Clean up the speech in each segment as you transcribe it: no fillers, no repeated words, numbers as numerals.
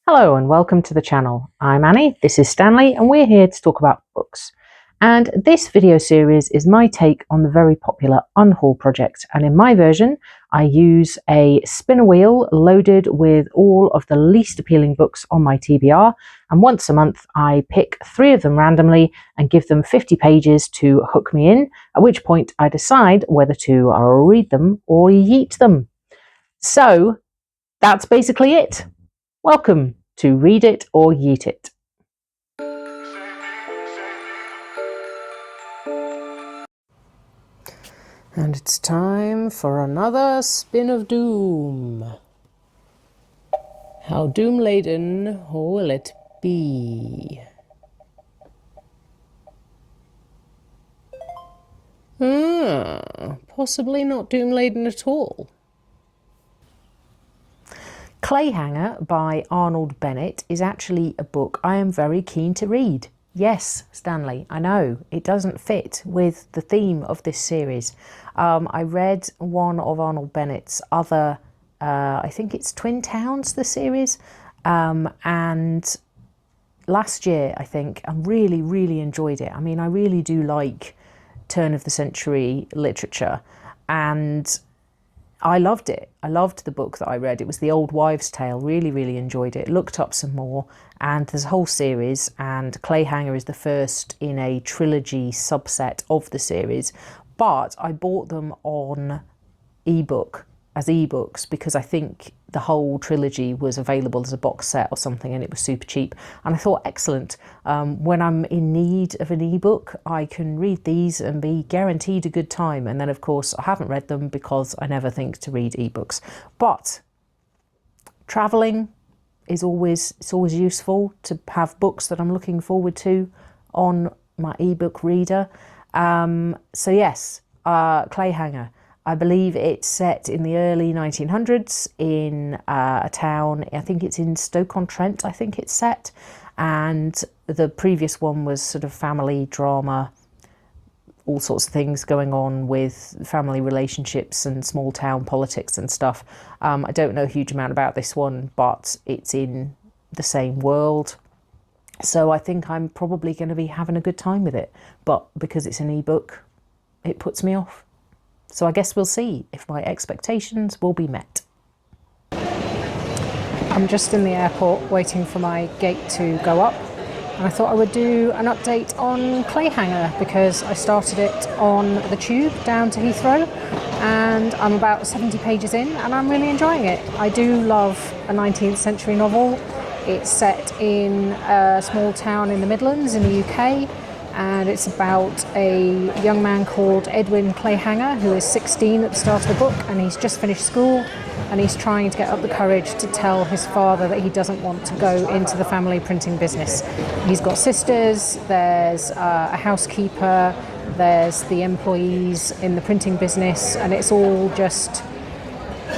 Hello and welcome to the channel. I'm Annie, this is Stanley, and we're here to talk about books. And this video series is my take on the very popular Unhaul project. And in my version, I use a spinner wheel loaded with all of the least appealing books on my TBR. And once a month, I pick 3 of them randomly and give them 50 pages to hook me in, at which point I decide whether to read them or yeet them. So that's basically it. Welcome to Read It or Yeet It. And it's time for another spin of doom. How doom-laden will it be? Possibly not doom-laden at all. Clayhanger by Arnold Bennett is actually a book I am very keen to read. Yes, Stanley, I know, it doesn't fit with the theme of this series. I read one of Arnold Bennett's other, I think it's Twin Towns, the series, and last year, I think, I really enjoyed it. I mean, I really do like turn of the century literature, and I loved it. I loved the book that I read. It was The Old Wives' Tale. Really enjoyed it. Looked up some more, and there's a whole series, and Clayhanger is the first in a trilogy subset of the series. But I bought them on ebook, as ebooks, because I think the whole trilogy was available as a box set or something, and it was super cheap. And I thought, excellent, when I'm in need of an ebook, I can read these and be guaranteed a good time. And then, of course, I haven't read them because I never think to read ebooks. But traveling is always useful to have books that I'm looking forward to on my ebook reader. So yes, Clayhanger. I believe it's set in the early 1900s in a town, I think it's in Stoke-on-Trent, I think it's set. And the previous one was sort of family drama, all sorts of things going on with family relationships and small town politics and stuff. I don't know a huge amount about this one, but it's in the same world. So I think I'm probably going to be having a good time with it. But because it's an ebook, it puts me off. So I guess we'll see if my expectations will be met. I'm just in the airport waiting for my gate to go up, and I thought I would do an update on Clayhanger because I started it on the tube down to Heathrow, and I'm about 70 pages in and I'm really enjoying it. I do love a 19th century novel. It's set in a small town in the Midlands in the UK. And it's about a young man called Edwin Clayhanger, who is 16 at the start of the book, and he's just finished school, and he's trying to get up the courage to tell his father that he doesn't want to go into the family printing business. He's got sisters, there's a housekeeper, there's the employees in the printing business, and it's all just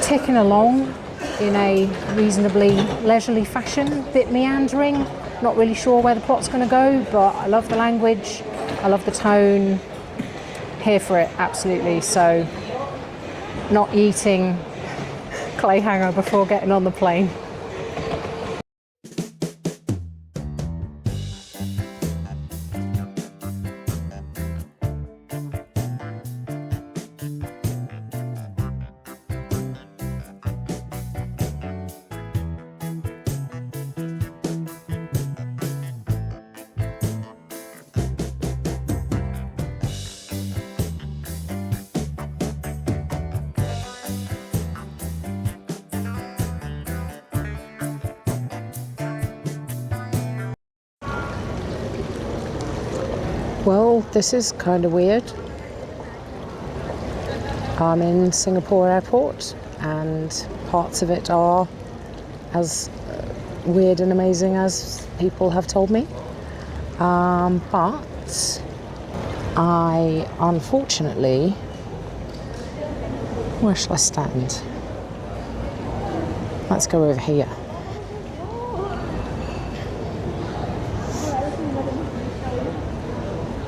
ticking along in a reasonably leisurely fashion, a bit meandering. Not really sure where the plot's going to go, but I love the language, I love the tone, here for it, absolutely. So, not eating Clayhanger before getting on the plane. Well, this is kind of weird. I'm in Singapore airport and parts of it are as weird and amazing as people have told me. But I unfortunately, where shall I stand? Let's go over here.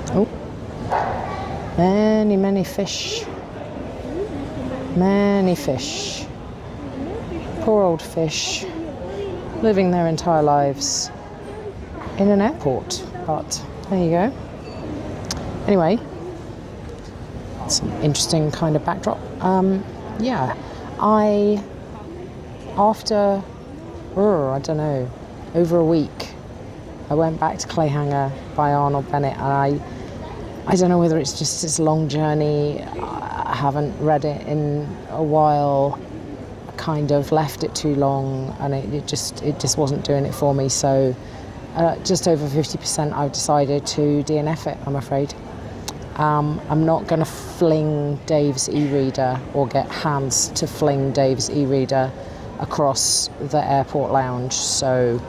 Oh, many fish. Many fish. Poor old fish. living their entire lives in an airport. But there you go. Anyway, some interesting kind of backdrop. Yeah, after, I don't know, over a week, I went back to Clayhanger by Arnold Bennett, and I don't know whether it's just this long journey. I haven't read it in a while. I kind of left it too long, and it just wasn't doing it for me. So just over 50%, I've decided to DNF it, I'm afraid. I'm not going to fling Dave's e-reader or get Hans to fling Dave's e-reader across the airport lounge. So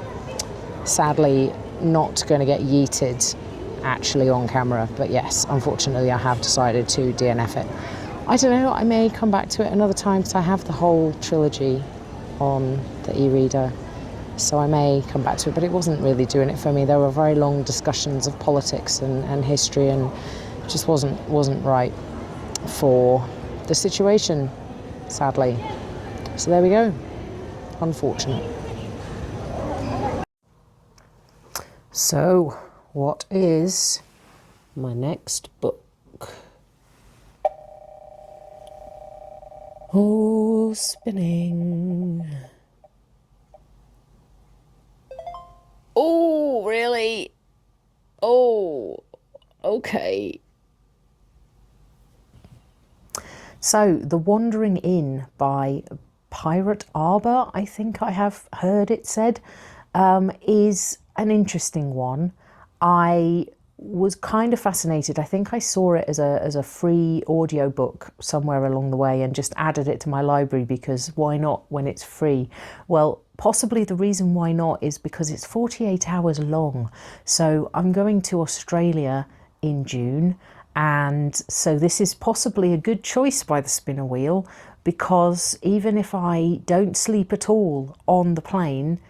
sadly, not going to get yeeted actually on camera. But yes, unfortunately, I have decided to DNF it. I don't know, I may come back to it another time because I have the whole trilogy on the e-reader. So I may come back to it, but it wasn't really doing it for me. There were very long discussions of politics and history, and it just wasn't right for the situation, sadly. So there we go. Unfortunate. So, what is my next book? Oh, spinning. Oh, really? Oh, okay. So, The Wandering Inn by Pirate Arbor, I think I have heard it said, is an interesting one. I was kind of fascinated. I think I saw it as a free audiobook somewhere along the way and just added it to my library because why not when it's free? Well, possibly the reason why not is because it's 48 hours long. So I'm going to Australia in June, and so this is possibly a good choice by the spinner wheel, because even if I don't sleep at all on the plane,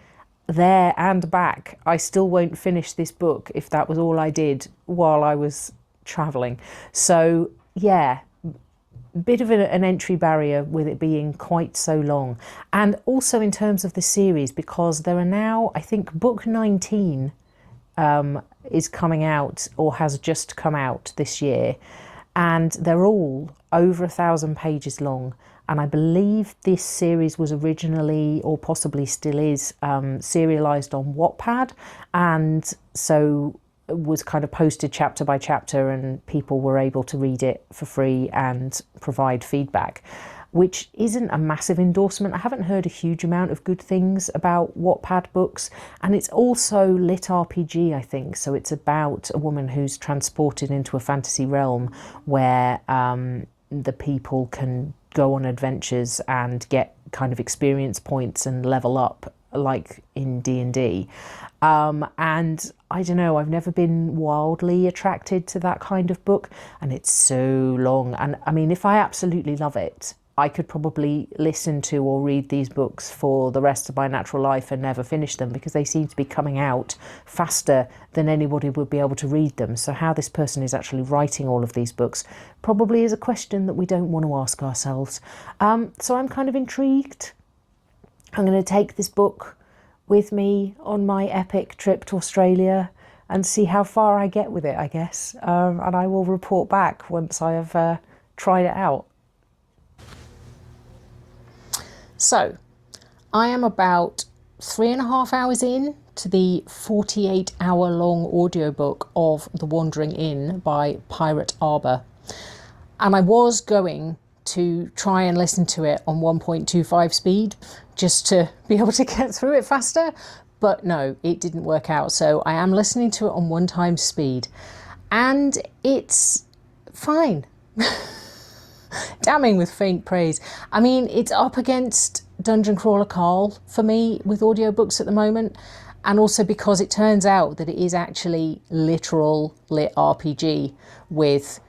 there and back, I still won't finish this book if that was all I did while I was travelling. So yeah, bit of an entry barrier with it being quite so long. And also in terms of the series, because there are now, I think book 19 is coming out or has just come out this year, and they're all over 1,000 pages long. And I believe this series was originally, or possibly still is, serialised on Wattpad, and so was kind of posted chapter by chapter, and people were able to read it for free and provide feedback, which isn't a massive endorsement. I haven't heard a huge amount of good things about Wattpad books, and it's also lit RPG, I think. So it's about a woman who's transported into a fantasy realm where the people can go on adventures and get kind of experience points and level up like in D&D. And I don't know, I've never been wildly attracted to that kind of book, and it's so long. And I mean, if I absolutely love it, I could probably listen to or read these books for the rest of my natural life and never finish them, because they seem to be coming out faster than anybody would be able to read them. So how this person is actually writing all of these books probably is a question that we don't want to ask ourselves. So I'm kind of intrigued. I'm going to take this book with me on my epic trip to Australia and see how far I get with it, I guess. And I will report back once I have tried it out. So, I am about 3.5 hours in to the 48-hour-long audiobook of The Wandering Inn by Pirate Arbor. And I was going to try and listen to it on 1.25 speed just to be able to get through it faster. But no, it didn't work out. So I am listening to it on 1 times speed. And it's fine. Damning with faint praise. I mean, it's up against Dungeon Crawler Carl for me with audiobooks at the moment, and also because it turns out that it is actually literal lit RPG with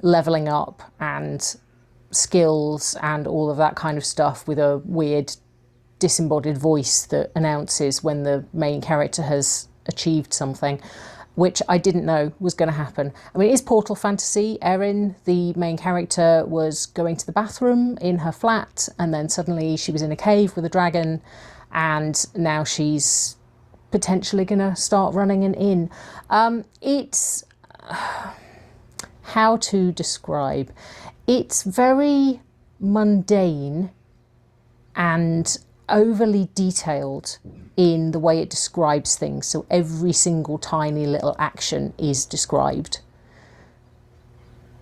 leveling up and skills and all of that kind of stuff, with a weird disembodied voice that announces when the main character has achieved something, which I didn't know was going to happen. I mean, it is Portal Fantasy. Erin, the main character, was going to the bathroom in her flat, and then suddenly she was in a cave with a dragon, and now she's potentially going to start running an inn. It's how to describe. It's very mundane and overly detailed in the way it describes things. So every single tiny little action is described,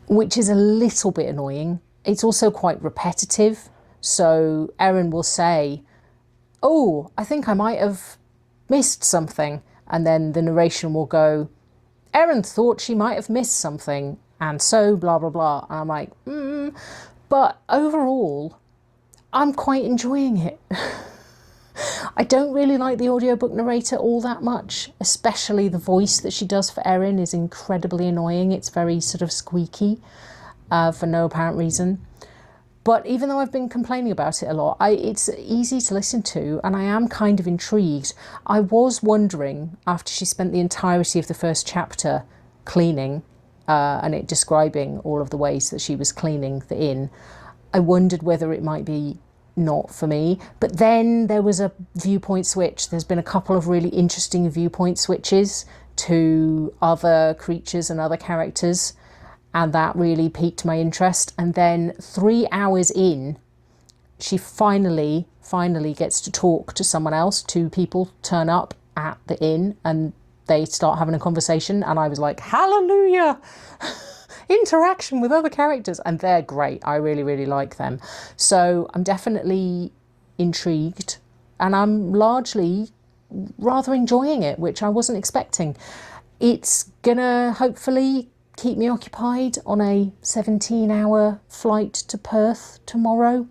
which is a little bit annoying. It's also quite repetitive. So Erin will say, oh, I think I might have missed something. And then the narration will go, Erin thought she might have missed something. And so blah, blah, blah. And I'm like, But overall, I'm quite enjoying it. I don't really like the audiobook narrator all that much, especially the voice that she does for Erin is incredibly annoying. It's very sort of squeaky for no apparent reason. But even though I've been complaining about it a lot, it's easy to listen to, and I am kind of intrigued. I was wondering, after she spent the entirety of the first chapter cleaning and it describing all of the ways that she was cleaning the inn, I wondered whether it might be not for me. But then there was a viewpoint switch. There's been a couple of really interesting viewpoint switches to other creatures and other characters, and that really piqued my interest. And then 3 hours in, she finally gets to talk to someone else. 2 people turn up at the inn and they start having a conversation, and I was like, hallelujah! Interaction with other characters, and they're great. I really, really like them. So I'm definitely intrigued, and I'm largely rather enjoying it, which I wasn't expecting. It's gonna hopefully keep me occupied on a 17-hour flight to Perth tomorrow.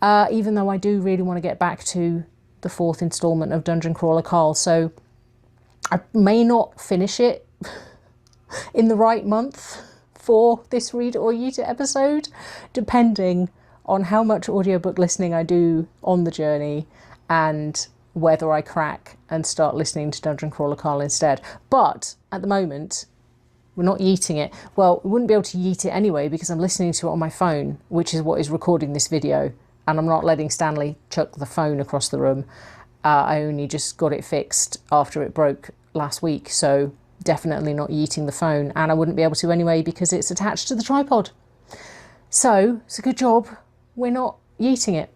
Even though I do really want to get back to the 4th instalment of Dungeon Crawler Carl, so I may not finish it in the right month for this Read or Yeet It episode, depending on how much audiobook listening I do on the journey and whether I crack and start listening to Dungeon Crawler Carl instead. But at the moment, we're not yeeting it. Well, we wouldn't be able to yeet it anyway because I'm listening to it on my phone, which is what is recording this video, and I'm not letting Stanley chuck the phone across the room. I only just got it fixed after it broke last week, so definitely not yeeting the phone, and I wouldn't be able to anyway because it's attached to the tripod. So it's a good job we're not yeeting it.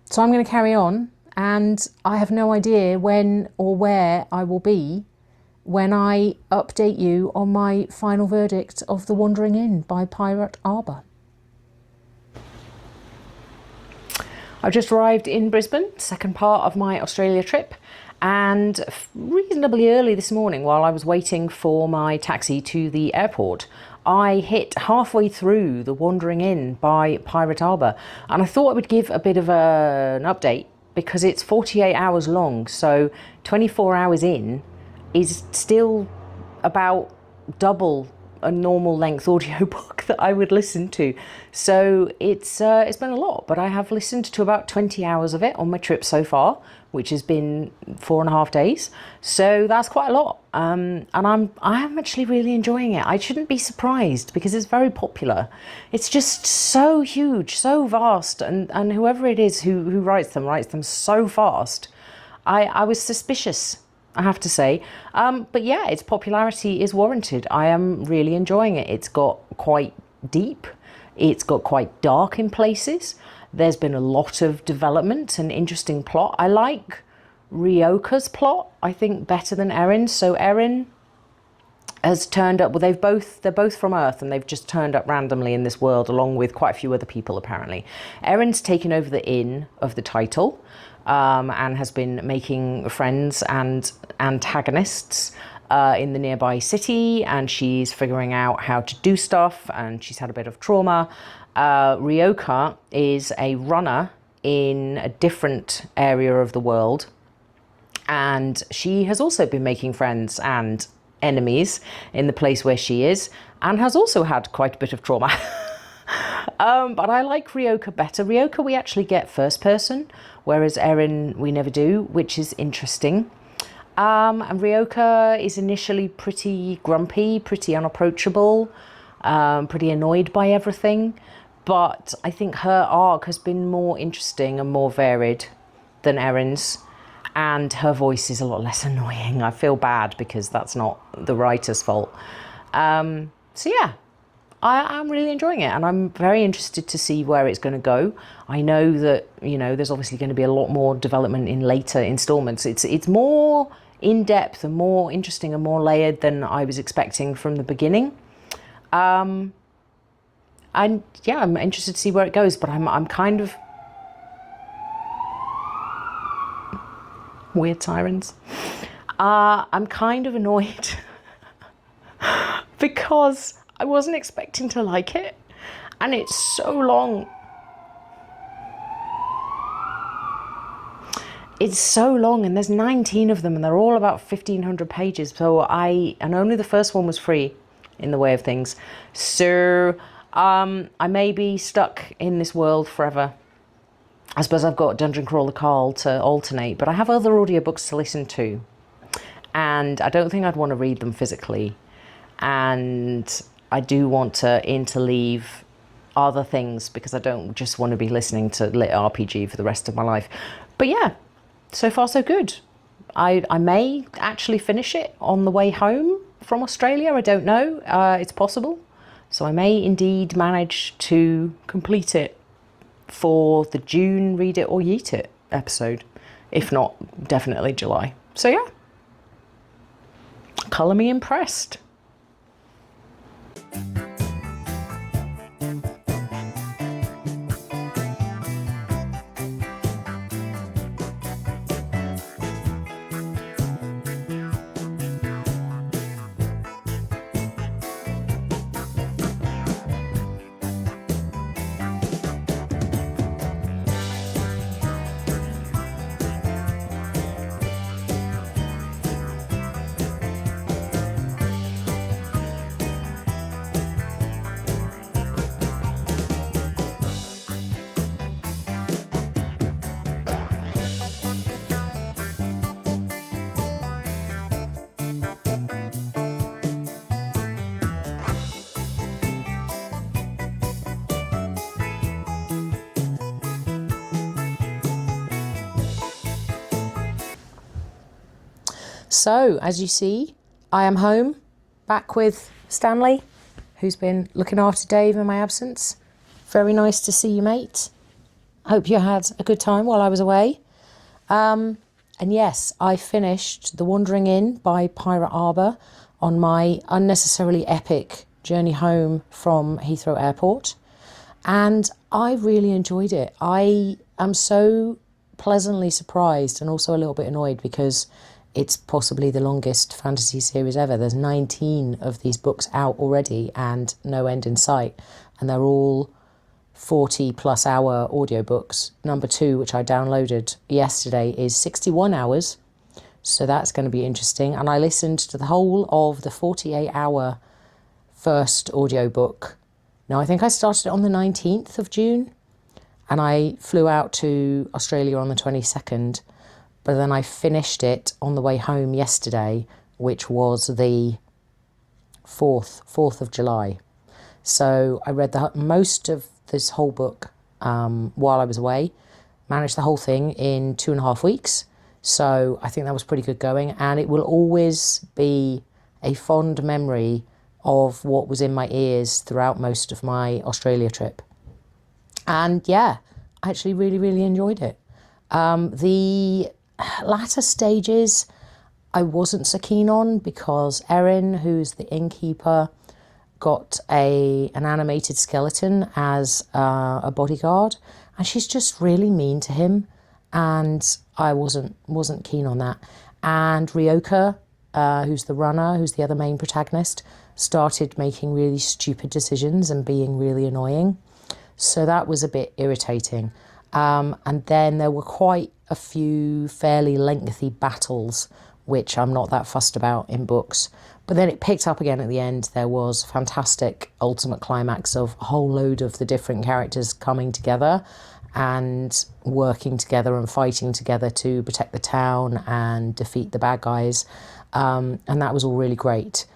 So I'm going to carry on, and I have no idea when or where I will be when I update you on my final verdict of The Wandering Inn by Pirate Arbour. I've just arrived in Brisbane, second part of my Australia trip, and reasonably early this morning, while I was waiting for my taxi to the airport, I hit halfway through The Wandering Inn by Pirate Arbour, and I thought I would give a bit of an update because it's 48 hours long, so 24 hours in is still about double a normal length audiobook that I would listen to. So it's been a lot, but I have listened to about 20 hours of it on my trip so far, which has been 4.5 days. So that's quite a lot. And I'm actually really enjoying it. I shouldn't be surprised because it's very popular. It's just so huge, so vast, and whoever it is who writes them so fast. I was suspicious, I have to say. But yeah, its popularity is warranted. I am really enjoying it. It's got quite deep. It's got quite dark in places. There's been a lot of development and interesting plot. I like Ryoka's plot, I think, better than Erin's. So Erin has turned up, well, they're both from Earth, and they've just turned up randomly in this world along with quite a few other people, apparently. Erin's taken over the inn of the title, and has been making friends and antagonists in the nearby city, and she's figuring out how to do stuff, and she's had a bit of trauma. Ryoka is a runner in a different area of the world, and she has also been making friends and enemies in the place where she is, and has also had quite a bit of trauma. But I like Ryoka better. Ryoka we actually get first person, whereas Erin we never do, which is interesting. And Ryoka is initially pretty grumpy, pretty unapproachable, pretty annoyed by everything. But I think her arc has been more interesting and more varied than Erin's, and her voice is a lot less annoying. I feel bad because that's not the writer's fault. So yeah, I'm really enjoying it, and I'm very interested to see where it's going to go. I know that, you know, there's obviously going to be a lot more development in later installments. It's more in-depth and more interesting and more layered than I was expecting from the beginning. And yeah, I'm interested to see where it goes, but I'm kind of... Weird sirens. I'm kind of annoyed because I wasn't expecting to like it, and it's so long. It's so long, and there's 19 of them, and they're all about 1,500 pages. And only the first one was free in the way of things. So I may be stuck in this world forever. I suppose I've got Dungeon Crawler Carl to alternate, but I have other audiobooks to listen to, and I don't think I'd want to read them physically. And I do want to interleave other things because I don't just want to be listening to lit RPG for the rest of my life. But yeah, so far so good. I may actually finish it on the way home from Australia. I don't know. It's possible. So I may indeed manage to complete it for the June Read It or Yeet It episode. If not, definitely July. So yeah. Colour me impressed. So, as you see, I am home, back with Stanley, who's been looking after Dave in my absence. Very nice to see you, mate. Hope you had a good time while I was away. And yes, I finished The Wandering Inn by Pirate Arbour on my unnecessarily epic journey home from Heathrow Airport. And I really enjoyed it. I am so pleasantly surprised and also a little bit annoyed because it's possibly the longest fantasy series ever. There's 19 of these books out already and no end in sight. And they're all 40 plus hour audiobooks. Number 2, which I downloaded yesterday, is 61 hours. So that's going to be interesting. And I listened to the whole of the 48-hour first audiobook. Now, I think I started it on the 19th of June. And I flew out to Australia on the 22nd. But then I finished it on the way home yesterday, which was the 4th of July. So I read most of this whole book while I was away, managed the whole thing in 2.5 weeks. So I think that was pretty good going. And it will always be a fond memory of what was in my ears throughout most of my Australia trip. And yeah, I actually really, really enjoyed it. The latter stages I wasn't so keen on because Erin, who's the innkeeper, got an animated skeleton as a bodyguard, and she's just really mean to him, and I wasn't keen on that. And Ryoka, who's the runner, who's the other main protagonist, started making really stupid decisions and being really annoying, so that was a bit irritating. And then there were quite a few fairly lengthy battles, which I'm not that fussed about in books. But then it picked up again at the end. There was a fantastic ultimate climax of a whole load of the different characters coming together and working together and fighting together to protect the town and defeat the bad guys. And that was all really great.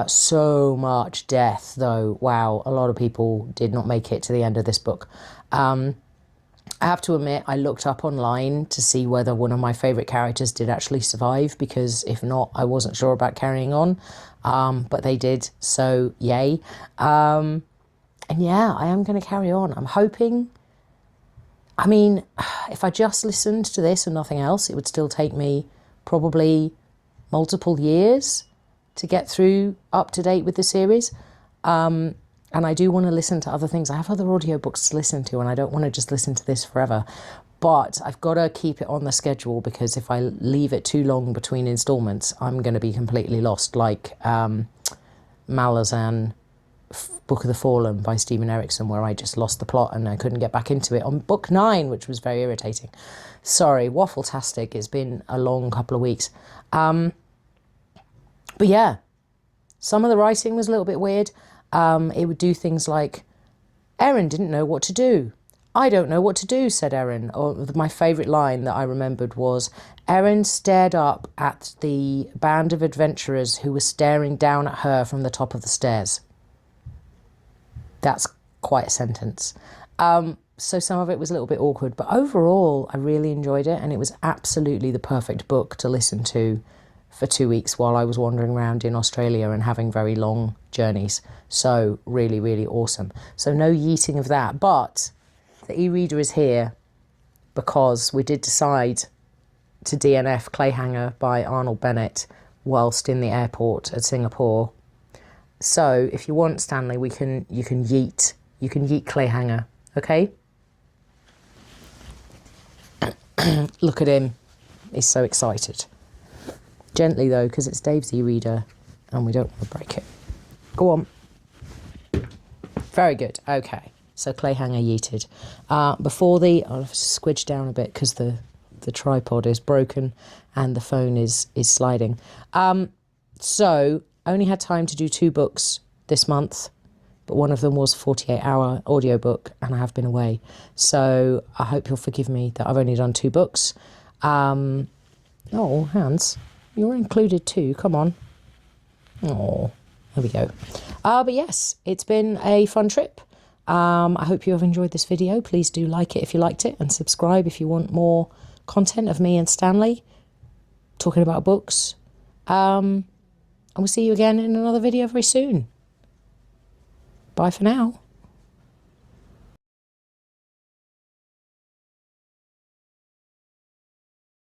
So much death, though. Wow, a lot of people did not make it to the end of this book. I have to admit, I looked up online to see whether one of my favourite characters did actually survive, because if not, I wasn't sure about carrying on. But they did, so yay. And yeah, I am going to carry on. I'm hoping, I mean, if I just listened to this and nothing else, it would still take me probably multiple years to get through up to date with the series. And I do want to listen to other things. I have other audiobooks to listen to, and I don't want to just listen to this forever. But I've got to keep it on the schedule, because if I leave it too long between installments, I'm going to be completely lost, like Malazan, Book of the Fallen by Stephen Erickson, where I just lost the plot and I couldn't get back into it on book 9, which was very irritating. Sorry, waffle-tastic. It's been a long couple of weeks. But yeah, some of the writing was a little bit weird. It would do things like, Erin didn't know what to do. I don't know what to do, said Erin. Or my favourite line that I remembered was, Erin stared up at the band of adventurers who were staring down at her from the top of the stairs. That's quite a sentence. So some of it was a little bit awkward, but overall I really enjoyed it, and it was absolutely the perfect book to listen to for 2 weeks while I was wandering around in Australia and having very long journeys. So really, really awesome. So no yeeting of that, but the e-reader is here because we did decide to DNF Clayhanger by Arnold Bennett whilst in the airport at Singapore. So if you want, Stanley, you can yeet Clayhanger, okay? Look at him. He's so excited. Gently though, because it's Dave's e-reader and we don't want to break it. Go on. Very good. Okay. So Clayhanger yeeted. Before I'll have to squidge down a bit because the tripod is broken and the phone is sliding. So only had time to do 2 books this month, but one of them was a 48-hour audiobook and I have been away. So I hope you'll forgive me that I've only done 2 books. Oh, Hans, you're included too. Come on. Oh, there we go. But yes, it's been a fun trip. I hope you have enjoyed this video. Please do like it if you liked it, and subscribe if you want more content of me and Stanley talking about books. And we'll see you again in another video very soon. Bye for now.